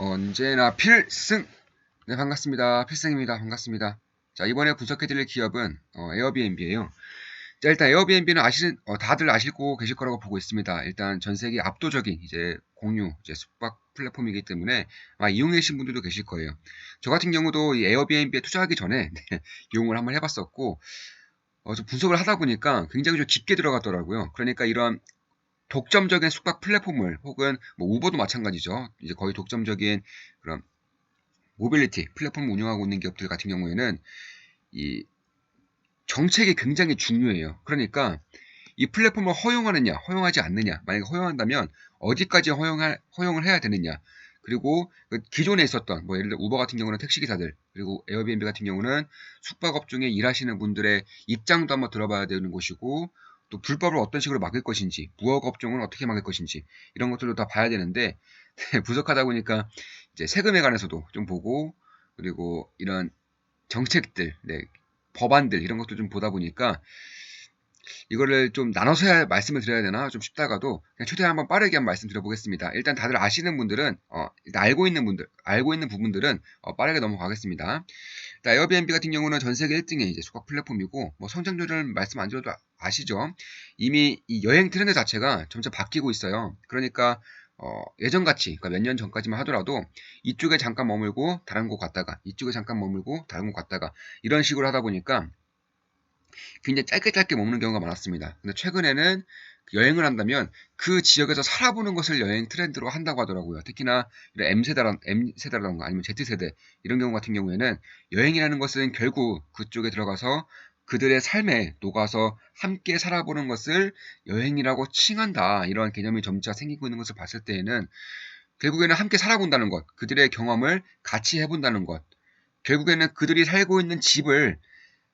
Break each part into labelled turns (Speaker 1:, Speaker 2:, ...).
Speaker 1: 언제나 필승! 네, 반갑습니다. 필승입니다. 반갑습니다. 자, 이번에 분석해드릴 기업은 에어비앤비예요. 자, 일단 에어비앤비는 다들 아시고 계실 거라고 보고 있습니다. 일단 전 세계 압도적인 이제 공유, 이제 숙박 플랫폼이기 때문에 아마 이용해 계신 분들도 계실 거예요. 저 같은 경우도 이 에어비앤비에 투자하기 전에 네, 이용을 한번 해봤었고, 좀 분석을 하다 보니까 굉장히 좀 깊게 들어갔더라고요. 그러니까 이런 독점적인 숙박 플랫폼을 혹은 뭐 우버도 마찬가지죠. 이제 거의 독점적인 그런 모빌리티 플랫폼을 운영하고 있는 기업들 같은 경우에는 이 정책이 굉장히 중요해요. 그러니까 이 플랫폼을 허용하느냐, 허용하지 않느냐, 만약에 허용한다면 어디까지 허용을 해야 되느냐, 그리고 그 기존에 있었던 뭐 예를 들어 우버 같은 경우는 택시기사들, 그리고 에어비앤비 같은 경우는 숙박업 중에 일하시는 분들의 입장도 한번 들어봐야 되는 것이고, 또 불법을 어떤 식으로 막을 것인지, 무허가 업종은 어떻게 막을 것인지 이런 것들도 다 봐야 되는데 부족하다 보니까 이제 세금에 관해서도 좀 보고, 그리고 이런 정책들, 네, 법안들 이런 것도 좀 보다 보니까 이거를 좀 나눠서 말씀을 드려야 되나 좀 싶다가도 그냥 최대한 한번 빠르게 한번 말씀드려보겠습니다. 일단 다들 아시는 분들은 일단 알고 있는 부분들은 빠르게 넘어가겠습니다. 일단 에어비앤비 같은 경우는 전 세계 1등의 이제 숙박 플랫폼이고, 뭐 성장률은 말씀 안 드려도 아시죠? 이미 이 여행 트렌드 자체가 점점 바뀌고 있어요. 그러니까 예전같이, 그러니까 몇 년 전까지만 하더라도 이쪽에 잠깐 머물고 다른 곳 갔다가, 이쪽에 잠깐 머물고 다른 곳 갔다가 이런 식으로 하다 보니까 굉장히 짧게 짧게 머무는 경우가 많았습니다. 근데 최근에는 여행을 한다면 그 지역에서 살아보는 것을 여행 트렌드로 한다고 하더라고요. 특히나 이런 M세대라던가 아니면 Z세대 이런 경우 같은 경우에는 여행이라는 것은 결국 그쪽에 들어가서 그들의 삶에 녹아서 함께 살아보는 것을 여행이라고 칭한다. 이런 개념이 점차 생기고 있는 것을 봤을 때에는 결국에는 함께 살아본다는 것, 그들의 경험을 같이 해본다는 것, 결국에는 그들이 살고 있는 집을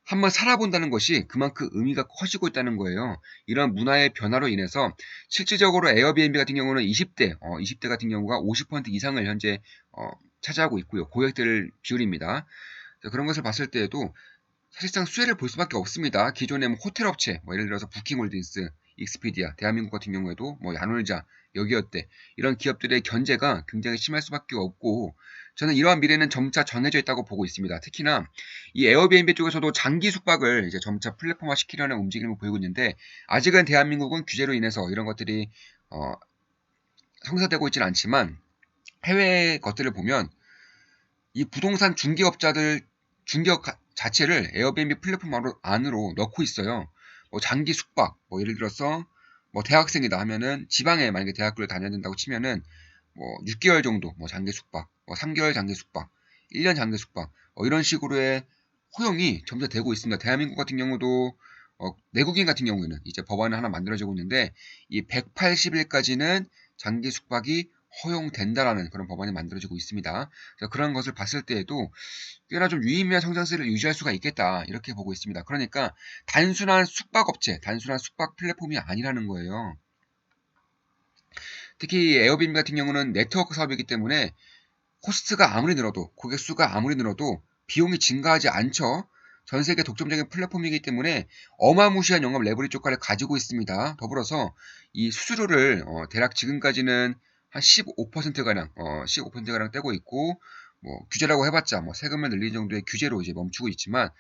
Speaker 1: 한번 살아본다는 것이 그만큼 의미가 커지고 있다는 거예요. 이런 문화의 변화로 인해서 실질적으로 에어비앤비 같은 경우는 20대 같은 경우가 50% 이상을 현재 차지하고 있고요. 고객들 비율입니다. 그런 것을 봤을 때에도 사실상 수혜를 볼 수밖에 없습니다. 기존의 뭐 호텔 업체, 뭐 예를 들어서 부킹홀딩스, 익스피디아, 대한민국 같은 경우에도 뭐 야놀자, 여기어때 이런 기업들의 견제가 굉장히 심할 수밖에 없고, 저는 이러한 미래는 점차 정해져 있다고 보고 있습니다. 특히나 이 에어비앤비 쪽에서도 장기 숙박을 이제 점차 플랫폼화 시키려는 움직임을 보이고 있는데, 아직은 대한민국은 규제로 인해서 이런 것들이 성사되고 있지는 않지만, 해외 것들을 보면 이 부동산 중개업 자체를 에어비앤비 플랫폼 안으로 넣고 있어요. 뭐 장기 숙박, 뭐 예를 들어서 뭐 대학생이다 하면은 지방에 만약에 대학교를 다녀야 된다고 치면은 뭐 6개월 정도 뭐 장기 숙박, 뭐 3개월 장기 숙박, 1년 장기 숙박, 이런 식으로의 허용이 점차 되고 있습니다. 대한민국 같은 경우도 내국인 같은 경우에는 이제 법안을 하나 만들어지고 있는데, 이 180일까지는 장기 숙박이 허용된다라는 그런 법안이 만들어지고 있습니다. 그런 것을 봤을 때에도 꽤나 좀 유의미한 성장세를 유지할 수가 있겠다 이렇게 보고 있습니다. 그러니까 단순한 숙박업체, 단순한 숙박 플랫폼이 아니라는 거예요. 특히 에어비앤비 같은 경우는 네트워크 사업이기 때문에 호스트가 아무리 늘어도, 고객 수가 아무리 늘어도 비용이 증가하지 않죠. 전 세계 독점적인 플랫폼이기 때문에 어마무시한 영업 레버리지 효과를 가지고 있습니다. 더불어서 이 수수료를 대략 지금까지는 한 15%가량, 15%가량 떼고 있고, 뭐 규제라고 해봤자 뭐 세금을 늘리는 정도의 규제로 이제 멈추고 있지만,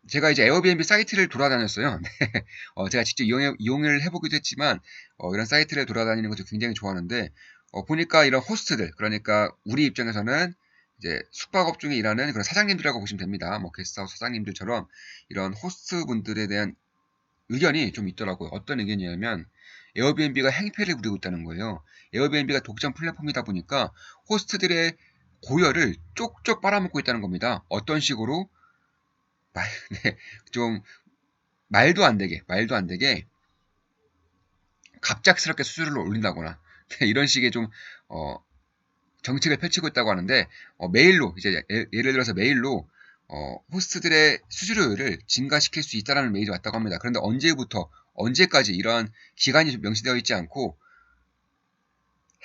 Speaker 1: 제가 이제 에어비앤비 사이트를 돌아다녔어요. 네. 제가 직접 이용을 해보기도 했지만, 이런 사이트를 돌아다니는 것을 굉장히 좋아하는데, 보니까 이런 호스트들, 그러니까 우리 입장에서는 이제 숙박업 중에 일하는 그런 사장님들이라고 보시면 됩니다. 뭐 게스트하우스 사장님들처럼 이런 호스트 분들에 대한 의견이 좀 있더라고요. 어떤 의견이냐면, 에어비앤비가 행패를 부리고 있다는 거예요. 에어비앤비가 독점 플랫폼이다 보니까 호스트들의 고열을 쪽쪽 빨아먹고 있다는 겁니다. 어떤 식으로? 네, 좀 말도 안 되게 갑작스럽게 수수료를 올린다거나 네, 이런 식의 좀 정책을 펼치고 있다고 하는데, 메일로 이제 예를 들어서 메일로 호스트들의 수수료를 증가시킬 수 있다라는 메일이 왔다고 합니다. 그런데 언제부터 언제까지 이러한 기간이 좀 명시되어 있지 않고,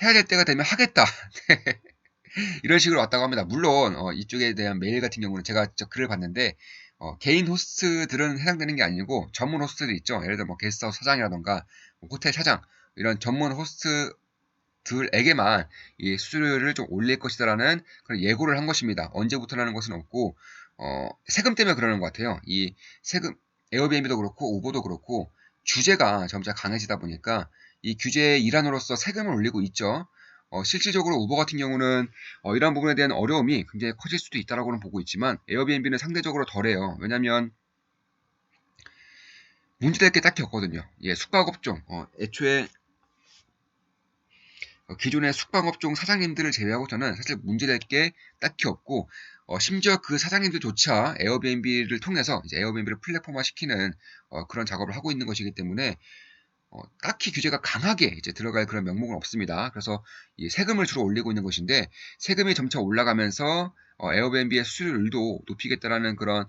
Speaker 1: 해야 될 때가 되면 하겠다. 이런 식으로 왔다고 합니다. 물론 이쪽에 대한 메일 같은 경우는 제가 직접 글을 봤는데, 개인 호스트들은 해당되는 게 아니고 전문 호스트들 있죠. 예를 들어 뭐 게스트하우스 사장이라던가 뭐 호텔 사장, 이런 전문 호스트 들에게만 이 수수료를 좀 올릴 것이다라는 그런 예고를 한 것입니다. 언제부터라는 것은 없고 세금 때문에 그러는 것 같아요. 이 세금 에어비앤비도 그렇고 우버도 그렇고 규제가 점차 강해지다 보니까 이 규제의 일환으로서 세금을 올리고 있죠. 실질적으로 우버 같은 경우는 이러한 부분에 대한 어려움이 굉장히 커질 수도 있다라고는 보고 있지만 에어비앤비는 상대적으로 덜해요. 왜냐하면 문제될 게 딱히 없거든요. 예, 숙박업종 애초에 기존의 숙박업종 사장님들을 제외하고서는 사실 문제될 게 딱히 없고 심지어 그 사장님들조차 에어비앤비를 통해서 이제 에어비앤비를 플랫폼화 시키는 그런 작업을 하고 있는 것이기 때문에 딱히 규제가 강하게 이제 들어갈 그런 명목은 없습니다. 그래서 이 세금을 주로 올리고 있는 것인데 세금이 점차 올라가면서 에어비앤비의 수수료율도 높이겠다라는 그런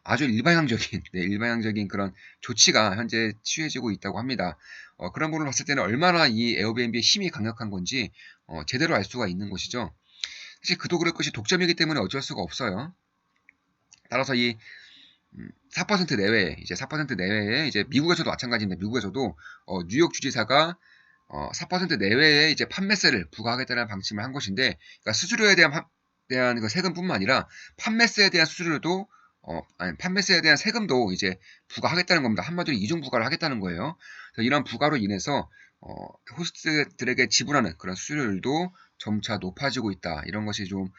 Speaker 1: 아주 일반형적인 네, 일반형적인 그런 조치가 현재 취해지고 있다고 합니다. 그런 부분을 봤을 때는 얼마나 이 에어비앤비의 힘이 강력한 건지 제대로 알 수가 있는 것이죠. 사실 그도 그럴 것이 독점이기 때문에 어쩔 수가 없어요. 따라서 이 4% 내외에 이제 4% 내외에 이제 미국에서도 마찬가지인데 미국에서도 뉴욕 주지사가 4% 내외에 이제 판매세를 부과하겠다는 방침을 한 것인데, 그러니까 수수료에 대한 그 세금뿐만 아니라 판매세에 대한 수수료도 아니 판매세에 대한 세금도 이제 부과하겠다는 겁니다. 한마디로 이중 부과를 하겠다는 거예요. 그래서 이런 부과로 인해서 호스트들에게 지불하는 그런 수수료율도 점차 높아지고 있다. 이런 것이 좀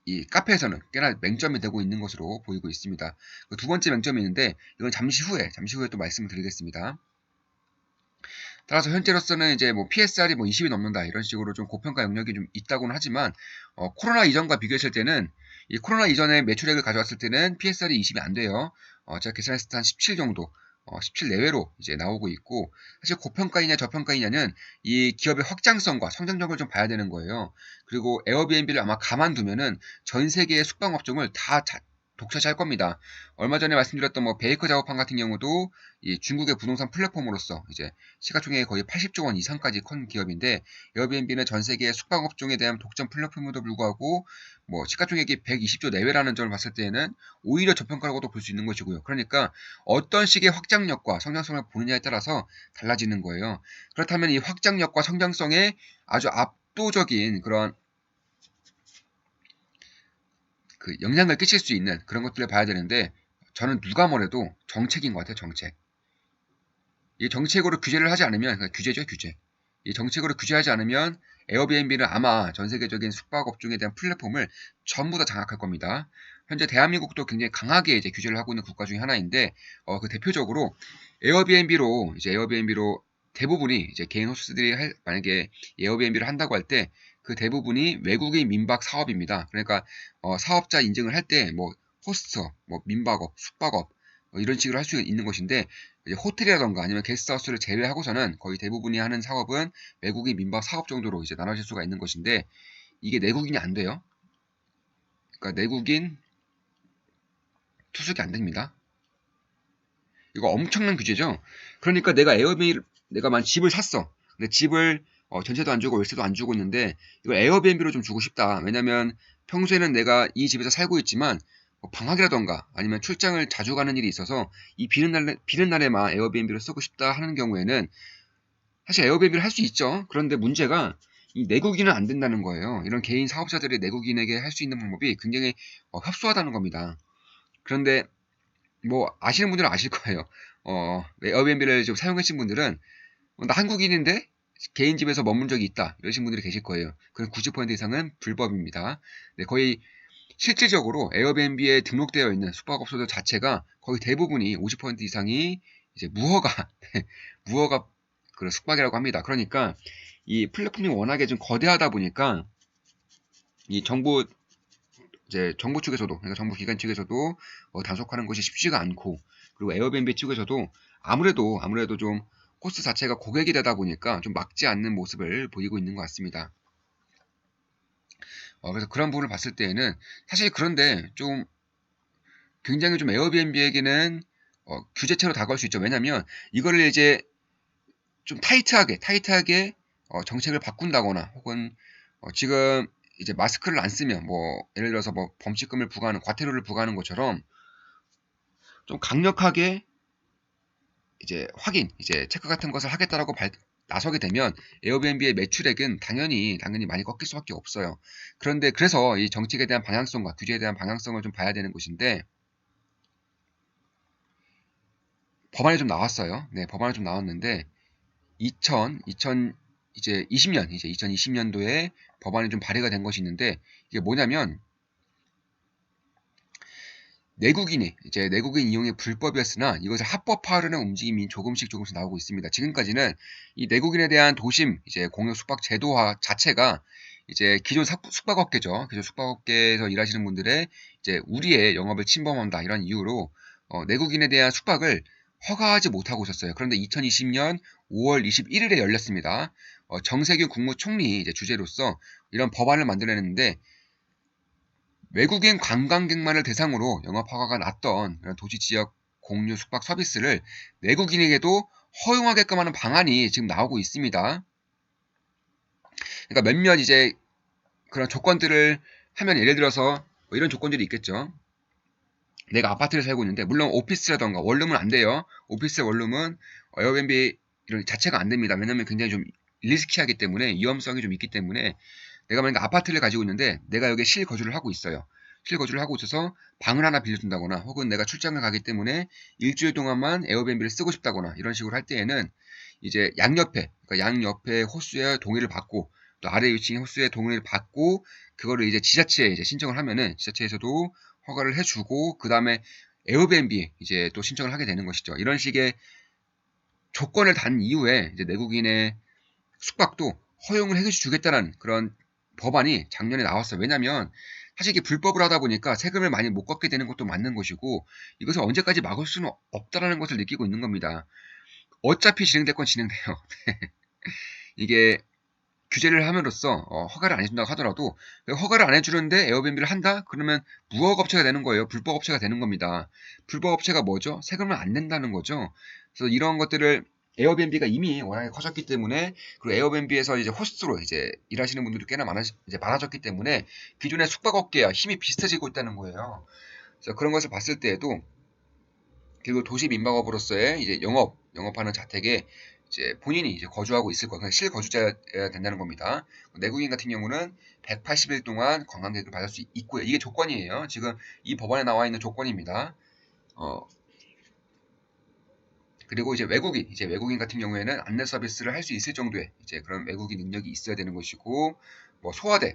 Speaker 1: 이 카페에서는 꽤나 맹점이 되고 있는 것으로 보이고 있습니다. 두 번째 맹점이 있는데 이건 잠시 후에 또 말씀을 드리겠습니다. 따라서 현재로서는 이제 뭐 PSR이 뭐 20이 넘는다 이런 식으로 좀 고평가 영역이 좀 있다고는 하지만 코로나 이전과 비교했을 때는 이 코로나 이전에 매출액을 가져왔을 때는 PSR이 20이 안 돼요. 제가 계산했을 때 한 17 정도, 17 내외로 이제 나오고 있고, 사실 고평가이냐 저평가이냐는 이 기업의 확장성과 성장력을 좀 봐야 되는 거예요. 그리고 에어비앤비를 아마 가만두면은 전 세계의 숙박업종을 다 독차지할 겁니다. 얼마 전에 말씀드렸던 뭐 베이커 작업함 같은 경우도 이 중국의 부동산 플랫폼으로서 이제 시가총액이 거의 80조 원 이상까지 큰 기업인데, 에어비앤비는 전 세계의 숙박업종에 대한 독점 플랫폼에도 불구하고 뭐 시가총액이 120조 내외라는 점을 봤을 때에는 오히려 저평가라고도 볼 수 있는 것이고요. 그러니까 어떤 식의 확장력과 성장성을 보느냐에 따라서 달라지는 거예요. 그렇다면 이 확장력과 성장성에 아주 압도적인 그런 그 영향을 끼칠 수 있는 그런 것들을 봐야 되는데, 저는 누가 뭐래도 정책인 것 같아요. 정책. 이 정책으로 규제를 하지 않으면, 그러니까 규제죠, 규제. 이 정책으로 규제하지 않으면 에어비앤비는 아마 전 세계적인 숙박업종에 대한 플랫폼을 전부 다 장악할 겁니다. 현재 대한민국도 굉장히 강하게 이제 규제를 하고 있는 국가 중에 하나인데, 그 대표적으로 에어비앤비로 대부분이 이제 개인 호스트들이 만약에 에어비앤비를 한다고 할 때 그 대부분이 외국인 민박 사업입니다. 그러니까 사업자 인증을 할 때 뭐 호스트, 뭐 민박업, 숙박업 이런 식으로 할 수 있는 것인데, 이제 호텔이라던가 아니면 게스트하우스를 제외하고서는 거의 대부분이 하는 사업은 외국인 민박 사업 정도로 이제 나눠질 수가 있는 것인데, 이게 내국인이 안 돼요. 그러니까 내국인 투숙이 안 됩니다. 이거 엄청난 규제죠. 그러니까 내가 만 집을 샀어. 근데 집을 전세도 안 주고 월세도 안 주고 있는데 이거 에어비앤비로 좀 주고 싶다. 왜냐면 평소에는 내가 이 집에서 살고 있지만 뭐 방학이라던가 아니면 출장을 자주 가는 일이 있어서 이 비는 날에만 에어비앤비를 쓰고 싶다 하는 경우에는 사실 에어비앤비를 할 수 있죠. 그런데 문제가 이 내국인은 안 된다는 거예요. 이런 개인 사업자들이 내국인에게 할 수 있는 방법이 굉장히 협소하다는 겁니다. 그런데 뭐 아시는 분들은 아실 거예요. 에어비앤비를 좀 사용하신 분들은 나 한국인인데 개인 집에서 머문 적이 있다 이러신 분들이 계실 거예요. 그럼 90% 이상은 불법입니다. 네, 거의 실질적으로 에어비앤비에 등록되어 있는 숙박업소들 자체가 거의 대부분이 50% 이상이 이제 무허가 무허가 그 숙박이라고 합니다. 그러니까 이 플랫폼이 워낙에 좀 거대하다 보니까 이 정부 측에서도, 그러니까 정부 기관 측에서도 단속하는 것이 쉽지가 않고, 그리고 에어비앤비 측에서도 아무래도 좀 코스 자체가 고객이 되다 보니까 좀 막지 않는 모습을 보이고 있는 것 같습니다. 그래서 그런 부분을 봤을 때에는 사실 그런데 좀 굉장히 좀 에어비앤비에게는 규제체로 다가올 수 있죠. 왜냐하면 이거를 이제 좀 타이트하게 정책을 바꾼다거나 혹은 지금 이제 마스크를 안 쓰면 뭐 예를 들어서 뭐 범칙금을 부과하는 과태료를 부과하는 것처럼 좀 강력하게 이제 체크 같은 것을 하겠다라고 나서게 되면 에어비앤비의 매출액은 당연히 많이 꺾일 수밖에 없어요. 그런데 그래서 이 정책에 대한 방향성과 규제에 대한 방향성을 좀 봐야 되는 것인데 법안이 좀 나왔어요. 네, 법안이 좀 나왔는데 2020년도에 법안이 좀 발의가 된 것이 있는데 이게 뭐냐면 내국인 이용의 불법이었으나 이것을 합법화하려는 움직임이 조금씩 나오고 있습니다. 지금까지는 이 내국인에 대한 도심 공유 숙박 제도화 자체가 기존 숙박업계죠. 기존 숙박업계에서 일하시는 분들의 우리의 영업을 침범한다 이런 이유로 내국인에 대한 숙박을 허가하지 못하고 있었어요. 그런데 2020년 5월 21일에 열렸습니다. 정세균 국무총리 주재로서 이런 법안을 만들어냈는데 외국인 관광객만을 대상으로 영업 허가가 났던 도시 지역 공유 숙박 서비스를 내국인에게도 허용하게끔 하는 방안이 지금 나오고 있습니다. 그러니까 몇몇 그런 조건들을 하면 예를 들어서 뭐 이런 조건들이 있겠죠. 내가 아파트를 살고 있는데 물론 오피스라던가 원룸은 안 돼요. 오피스 원룸은 에어비앤비 이런 자체가 안 됩니다. 왜냐면 굉장히 좀 리스키하기 때문에 위험성이 좀 있기 때문에 내가 만약에 아파트를 가지고 있는데 내가 여기에 실거주를 하고 있어요. 실거주를 하고 있어서 방을 하나 빌려준다거나 혹은 내가 출장을 가기 때문에 일주일 동안만 에어비앤비를 쓰고 싶다거나 이런 식으로 할 때에는 그러니까 양옆에 호수의 동의를 받고 또 아래 위층의 호수의 동의를 받고 그거를 지자체에 신청을 하면은 지자체에서도 허가를 해주고 그 다음에 에어비앤비 또 신청을 하게 되는 것이죠. 이런 식의 조건을 단 이후에 내국인의 숙박도 허용을 해주겠다는 그런 법안이 작년에 나왔어요. 왜냐하면 사실 이게 불법을 하다 보니까 세금을 많이 못 걷게 되는 것도 맞는 것이고 이것을 언제까지 막을 수는 없다라는 것을 느끼고 있는 겁니다. 어차피 진행될 건 진행돼요. 이게 규제를 함으로써 허가를 안 해준다고 하더라도 허가를 안 해주는데 에어비앤비를 한다? 그러면 무허가업체가 되는 거예요. 불법업체가 되는 겁니다. 불법업체가 뭐죠? 세금을 안 낸다는 거죠. 그래서 이런 것들을 에어비앤비가 이미 워낙에 커졌기 때문에 그리고 에어비앤비에서 호스트로 일하시는 분들이 꽤나 많아졌기 때문에 기존의 숙박업계와 힘이 비슷해지고 있다는 거예요. 그래서 그런 것을 봤을 때에도 그리고 도시 민박업으로서의 영업하는 자택에 본인이 거주하고 있을 거예요. 실거주자여야 된다는 겁니다. 내국인 같은 경우는 180일 동안 관광객을 받을 수 있고요. 이게 조건이에요. 지금 이 법안에 나와 있는 조건입니다. 그리고 외국인 같은 경우에는 안내 서비스를 할 수 있을 정도의 그런 외국인 능력이 있어야 되는 것이고, 뭐 소화기죠.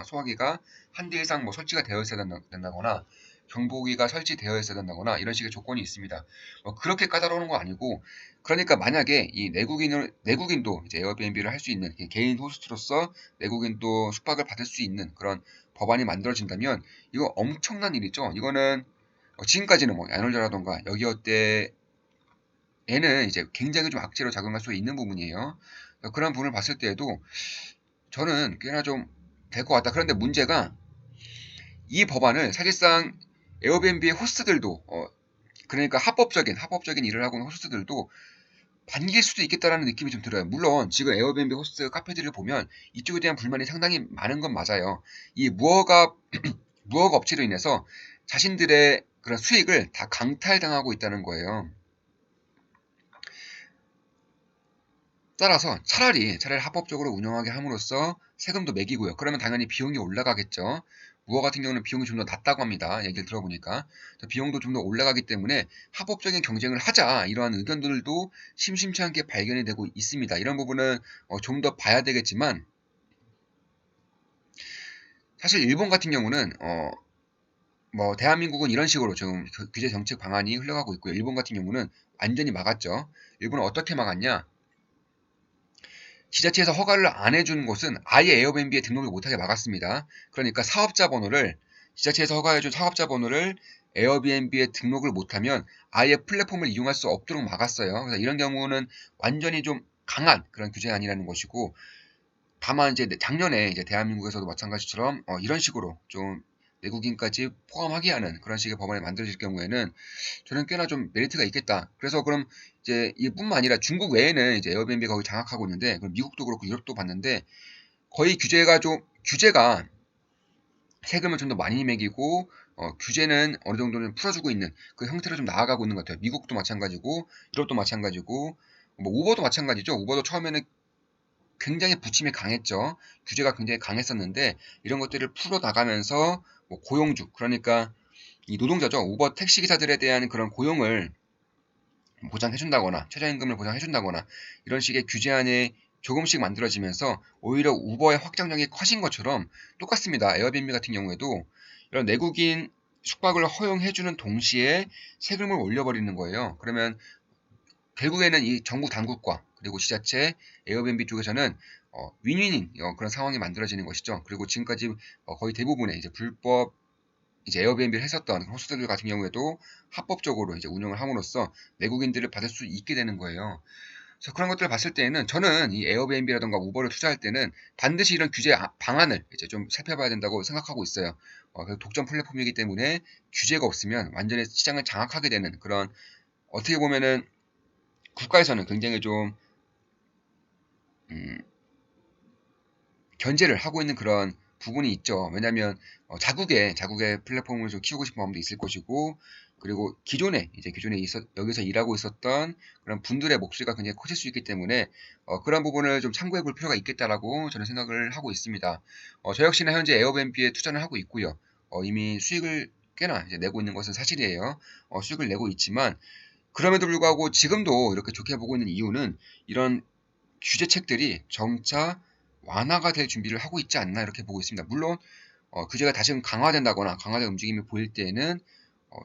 Speaker 1: 소화기가 한 대 이상 뭐 설치가 되어 있어야 된다거나, 경보기가 설치되어 있어야 된다거나 이런 식의 조건이 있습니다. 그렇게 까다로운 거 아니고, 그러니까 만약에 이 내국인도 에어비앤비를 할 수 있는 개인 호스트로서 내국인도 숙박을 받을 수 있는 그런 법안이 만들어진다면 이거 엄청난 일이죠. 이거는 지금까지는 뭐 야놀자라던가 여기어때 얘는 굉장히 좀 악재로 작용할 수 있는 부분이에요. 그런 부분을 봤을 때에도 저는 꽤나 좀 될 것 같다. 그런데 문제가 이 법안을 사실상 에어비앤비의 호스트들도 그러니까 합법적인 일을 하고 있는 호스트들도 반길 수도 있겠다라는 느낌이 좀 들어요. 물론 지금 에어비앤비 호스트 카페들을 보면 이쪽에 대한 불만이 상당히 많은 건 맞아요. 이 무허가 업체로 인해서 자신들의 그런 수익을 다 강탈당하고 있다는 거예요. 따라서 차라리 합법적으로 운영하게 함으로써 세금도 매기고요. 그러면 당연히 비용이 올라가겠죠. 무허 같은 경우는 비용이 좀 더 낮다고 합니다. 얘기를 들어보니까. 비용도 좀 더 올라가기 때문에 합법적인 경쟁을 하자 이러한 의견들도 심심치 않게 발견이 되고 있습니다. 이런 부분은 좀 더 봐야 되겠지만 사실 일본 같은 경우는 뭐 대한민국은 이런 식으로 지금 규제 정책 방안이 흘러가고 있고요. 일본 같은 경우는 완전히 막았죠. 일본은 어떻게 막았냐? 지자체에서 허가를 안 해준 곳은 아예 에어비앤비에 등록을 못하게 막았습니다. 그러니까 지자체에서 허가해준 사업자 번호를 에어비앤비에 등록을 못하면 아예 플랫폼을 이용할 수 없도록 막았어요. 그래서 이런 경우는 완전히 좀 강한 그런 규제안이라는 것이고, 다만 작년에 대한민국에서도 마찬가지처럼 이런 식으로 좀 내국인까지 포함하게 하는 그런 식의 법안이 만들어질 경우에는 저는 꽤나 좀 메리트가 있겠다. 그래서 그럼 이뿐만 아니라 중국 외에는 에어비앤비 거기 장악하고 있는데, 그럼 미국도 그렇고 유럽도 봤는데 거의 규제가 세금을 좀 더 많이 매기고 규제는 어느 정도는 풀어주고 있는 그 형태로 좀 나아가고 있는 것 같아요. 미국도 마찬가지고 유럽도 마찬가지고 뭐 우버도 마찬가지죠. 우버도 처음에는 굉장히 부침이 강했죠. 규제가 굉장히 강했었는데 이런 것들을 풀어 나가면서 뭐 고용주, 그러니까 이 노동자죠. 우버 택시 기사들에 대한 그런 고용을 보장해준다거나 최저임금을 보장해준다거나 이런 식의 규제안이 조금씩 만들어지면서 오히려 우버의 확장력이 커진 것처럼 똑같습니다. 에어비앤비 같은 경우에도 이런 내국인 숙박을 허용해주는 동시에 세금을 올려버리는 거예요. 그러면 결국에는 이 정부 당국과 그리고 지자체, 에어비앤비 쪽에서는 윈윈인 그런 상황이 만들어지는 것이죠. 그리고 지금까지 거의 대부분의 이제 불법 이제 에어비앤비를 했었던 호스트들 같은 경우에도 합법적으로 이제 운영을 함으로써 외국인들을 받을 수 있게 되는 거예요. 그래서 그런 것들을 봤을 때에는 저는 이 에어비앤비라던가 우버를 투자할 때는 반드시 이런 규제 방안을 이제 좀 살펴봐야 된다고 생각하고 있어요. 독점 플랫폼이기 때문에 규제가 없으면 완전히 시장을 장악하게 되는 그런, 어떻게 보면은 국가에서는 굉장히 좀 음, 견제를 하고 있는 그런 부분이 있죠. 왜냐하면 자국의 플랫폼을 좀 키우고 싶은 마음도 있을 것이고, 그리고 기존에 여기서 일하고 있었던 그런 분들의 목소리가 굉장히 커질 수 있기 때문에 그런 부분을 좀 참고해 볼 필요가 있겠다라고 저는 생각을 하고 있습니다. 저 역시나 현재 에어비앤비에 투자를 하고 있고요. 이미 수익을 꽤나 이제 내고 있는 것은 사실이에요. 수익을 내고 있지만 그럼에도 불구하고 지금도 이렇게 좋게 보고 있는 이유는 이런 규제책들이 점차 완화가 될 준비를 하고 있지 않나 이렇게 보고 있습니다. 물론 규제가 다시금 강화된다거나 강화된 움직임이 보일 때에는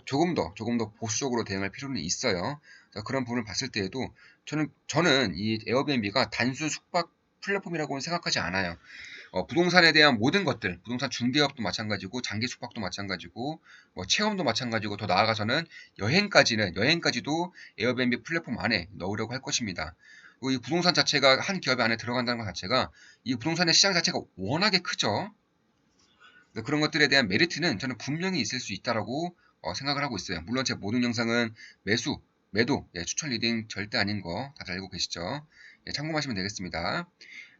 Speaker 1: 조금 더 보수적으로 대응할 필요는 있어요. 그런 부분을 봤을 때에도 저는 이 에어비앤비가 단순 숙박 플랫폼이라고는 생각하지 않아요. 부동산에 대한 모든 것들, 부동산 중개업도 마찬가지고, 장기 숙박도 마찬가지고, 뭐 체험도 마찬가지고, 더 나아가서는 여행까지도 에어비앤비 플랫폼 안에 넣으려고 할 것입니다. 그리고 이 부동산 자체가 한 기업 안에 들어간다는 것 자체가 이 부동산의 시장 자체가 워낙에 크죠. 그런 것들에 대한 메리트는 저는 분명히 있을 수 있다라고 생각을 하고 있어요. 물론 제 모든 영상은 매도, 추천 리딩 절대 아닌 거 다들 알고 계시죠? 참고하시면 되겠습니다.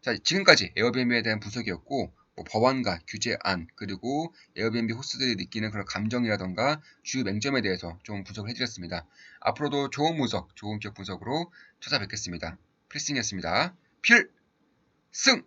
Speaker 1: 자, 지금까지 에어비앤비에 대한 분석이었고, 뭐 법안과 규제안, 그리고 에어비앤비 호스트들이 느끼는 그런 감정이라던가 주요 맹점에 대해서 좀 분석을 해드렸습니다. 앞으로도 좋은 분석, 좋은 기업 분석으로 찾아뵙겠습니다. 필승이었습니다. 필승!